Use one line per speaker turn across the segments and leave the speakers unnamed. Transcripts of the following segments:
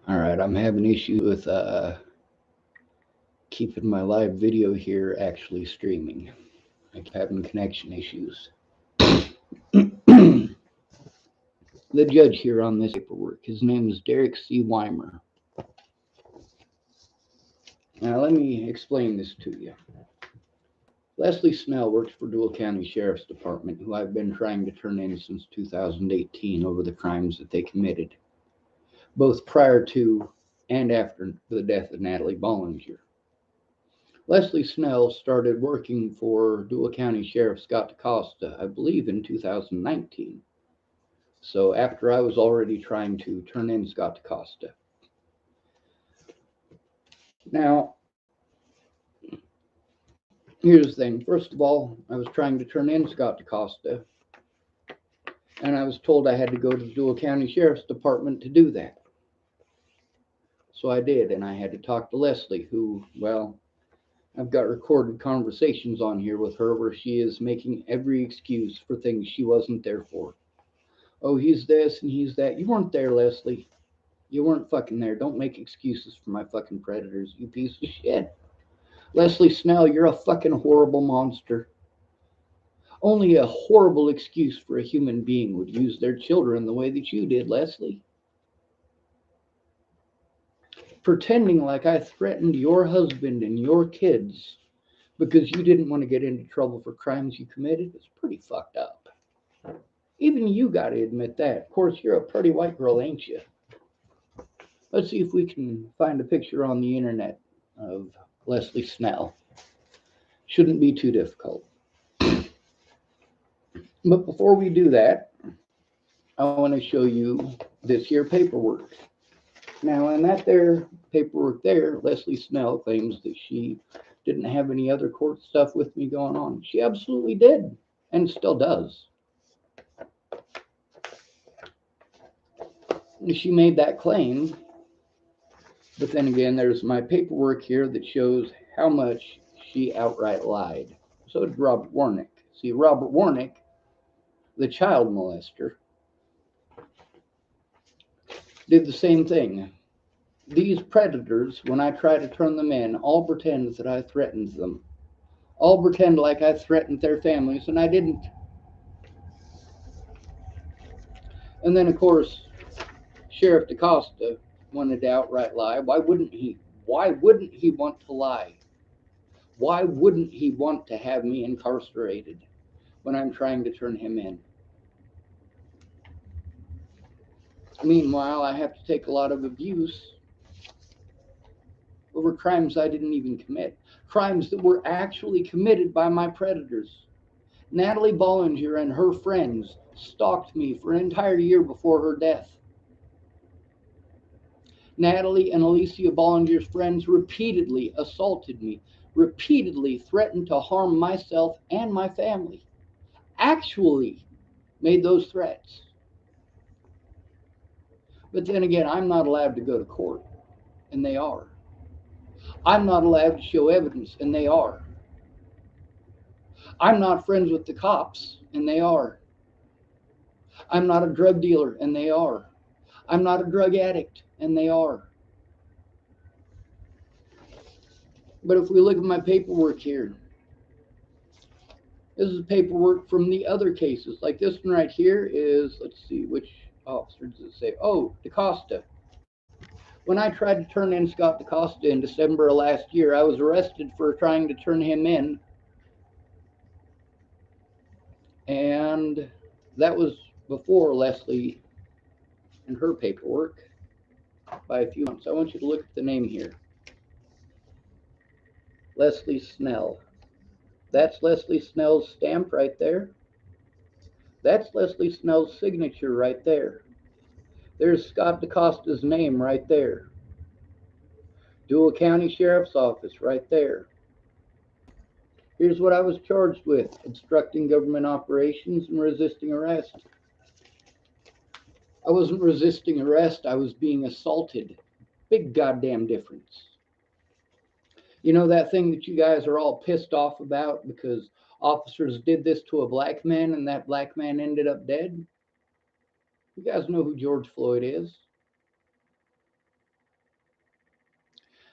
All right, I'm having issues with keeping my live video here actually streaming. I keep having connection issues. The judge here on this paperwork, his name is Derek C. Weimer. Now, let me explain this to you. Leslie Snell works for Dual County Sheriff's Department, who I've been trying to turn in since 2018 over the crimes that they committed, both prior to and after the death of Natalie Bollinger. Leslie Snell started working for Dual County Sheriff Scott DaCosta, I believe, in 2019. So after I was already trying to turn in Scott DaCosta. Now, here's the thing. First of all, I was trying to turn in Scott DaCosta, and I was told I had to go to the Dual County Sheriff's Department to do that. So I did, and I had to talk to Leslie, who, well, I've got recorded conversations on here with her where she is making every excuse for things she wasn't there for. Oh, he's this and he's that. You weren't there, Leslie. You weren't fucking there. Don't make excuses for my fucking predators, you piece of shit. Leslie Snell, you're a fucking horrible monster. Only a horrible excuse for a human being would use their children the way that you did, Leslie. Pretending like I threatened your husband and your kids because you didn't want to get into trouble for crimes you committed is pretty fucked up. Even you got to admit that. Of course, you're a pretty white girl, ain't you? Let's see if we can find a picture on the internet of Leslie Snell. Shouldn't be too difficult. But before we do that, I want to show you this here paperwork. Now, in that there paperwork there, Leslie Snell claims that she didn't have any other court stuff with me going on. She absolutely did, and still does. She made that claim, but then again, there's my paperwork here that shows how much she outright lied. So did Robert Warnick. See, Robert Warnick, the child molester, did the same thing. These predators, when I try to turn them in, all pretend that I threatened them. All pretend like I threatened their families, and I didn't. And then, of course, Sheriff DaCosta wanted to outright lie. Why wouldn't he? Why wouldn't he want to lie? Why wouldn't he want to have me incarcerated when I'm trying to turn him in? Meanwhile, I have to take a lot of abuse over crimes I didn't even commit. Crimes that were actually committed by my predators. Natalie Bollinger and her friends stalked me for an entire year before her death. Natalie and Alicia Bollinger's friends repeatedly assaulted me, repeatedly threatened to harm myself and my family. Actually made those threats. But then again, I'm not allowed to go to court, and they are. I'm not allowed to show evidence, and they are. I'm not friends with the cops, and they are. I'm not a drug dealer, and they are. I'm not a drug addict, and they are. But if we look at my paperwork here, this is paperwork from the other cases. Like this one right here is, let's see, which officer does it say? Oh, DaCosta. When I tried to turn in Scott DaCosta in December of last year, I was arrested for trying to turn him in. And that was before Leslie and her paperwork by a few months. I want you to look at the name here. Leslie Snell. That's Leslie Snell's stamp right there. That's Leslie Snell's signature right there. There's Scott DaCosta's name right there. Dual County Sheriff's Office right there. Here's what I was charged with: obstructing government operations and resisting arrest. I wasn't resisting arrest, I was being assaulted. Big goddamn difference. You know that thing that you guys are all pissed off about because officers did this to a black man and that black man ended up dead? You guys know who George Floyd is.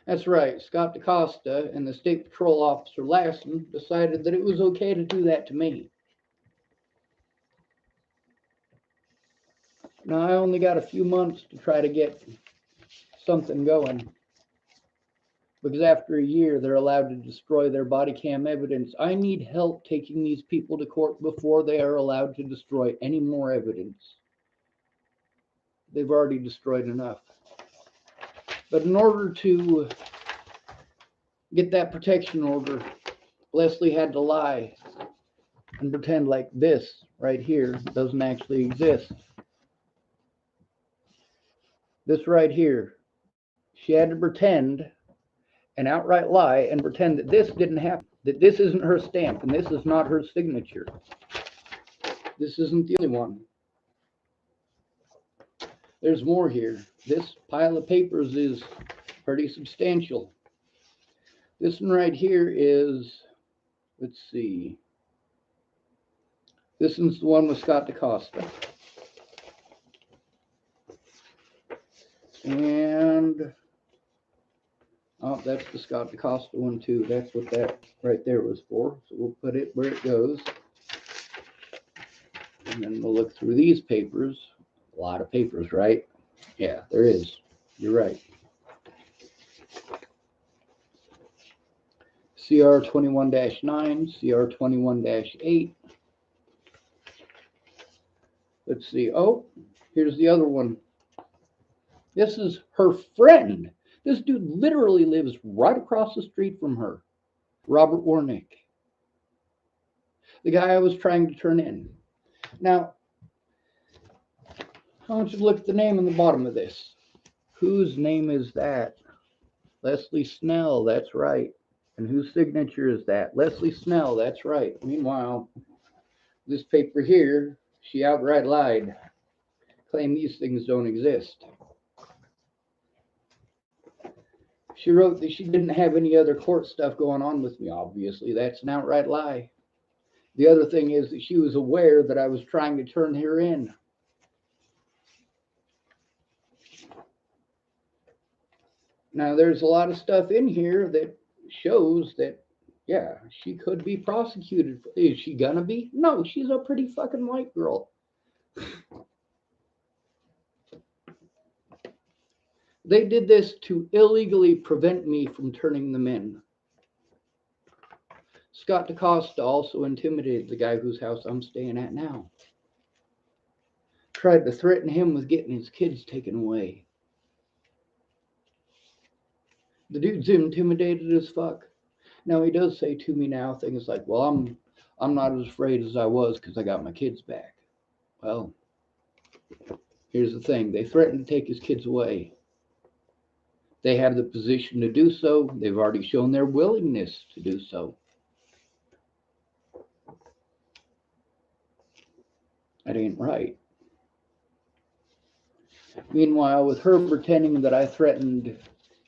That's right. Scott DaCosta and the State Patrol officer Lassen decided that it was okay to do that to me. Now, I only got a few months to try to get something going, because after a year, they're allowed to destroy their body cam evidence. I need help taking these people to court before they are allowed to destroy any more evidence. They've already destroyed enough. But in order to get that protection order, Leslie had to lie and pretend like this right here doesn't actually exist. This right here, she had to pretend and outright lie and pretend that this didn't happen, that this isn't her stamp and this is not her signature. This isn't the only one. There's more here. This pile of papers is pretty substantial. This one right here is, let's see, this one's the one with Scott DaCosta. And, oh, that's the Scott DaCosta one too. That's what that right there was for. So we'll put it where it goes. And then we'll look through these papers. A lot of papers, right? Yeah, there is. You're right. CR 21-9, CR 21-8. Let's see. Oh, here's the other one. This is her friend. This dude literally lives right across the street from her. Robert Warnick. The guy I was trying to turn in. Now, I want you to look at the name on the bottom of this. Whose name is that? Leslie Snell, that's right. And whose signature is that? Leslie Snell, that's right. Meanwhile, this paper here, she outright lied. Claimed these things don't exist. She wrote that she didn't have any other court stuff going on with me, obviously. That's an outright lie. The other thing is that she was aware that I was trying to turn her in. Now, there's a lot of stuff in here that shows that, yeah, she could be prosecuted. Is she gonna be? No, she's a pretty fucking white girl. They did this to illegally prevent me from turning them in. Scott DaCosta also intimidated the guy whose house I'm staying at now. Tried to threaten him with getting his kids taken away. The dude's intimidated as fuck. Now he does say to me now things like, well, I'm not as afraid as I was because I got my kids back. Well, here's the thing. They threatened to take his kids away. They have the position to do so. They've already shown their willingness to do so. That ain't right. Meanwhile, with her pretending that I threatened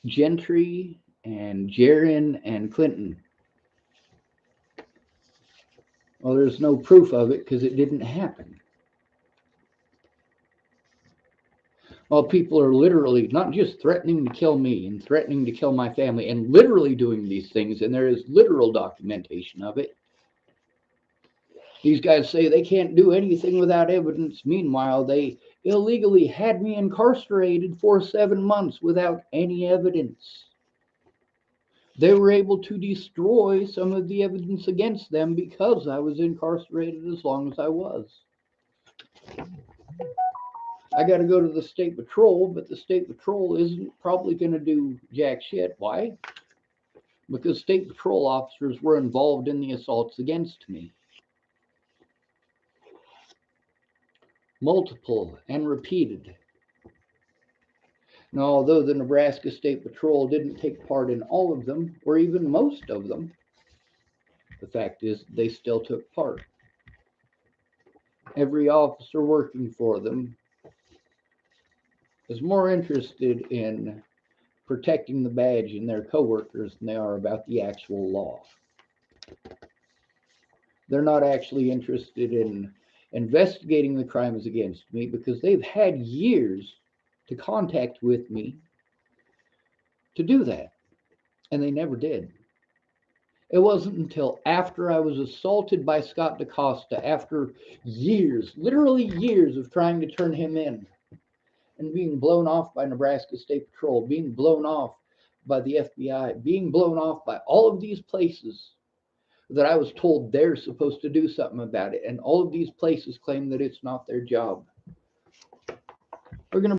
Gentry and Jaron and Clinton, well, there's no proof of it because it didn't happen. While people are literally not just threatening to kill me and threatening to kill my family and literally doing these things, and there is literal documentation of it. These guys say they can't do anything without evidence. Meanwhile, they illegally had me incarcerated for 7 months without any evidence. They were able to destroy some of the evidence against them because I was incarcerated as long as I was. I got to go to the State Patrol, but the State Patrol isn't probably going to do jack shit. Why? Because State Patrol officers were involved in the assaults against me. Multiple and repeated. Now, although the Nebraska State Patrol didn't take part in all of them, or even most of them, the fact is they still took part. Every officer working for them is more interested in protecting the badge and their coworkers than they are about the actual law. They're not actually interested in investigating the crimes against me because they've had years to contact with me to do that. And they never did. It wasn't until after I was assaulted by Scott DaCosta, after years, literally years of trying to turn him in and being blown off by Nebraska State Patrol, being blown off by the FBI, being blown off by all of these places, that I was told they're supposed to do something about it. And all of these places claim that it's not their job. We're going to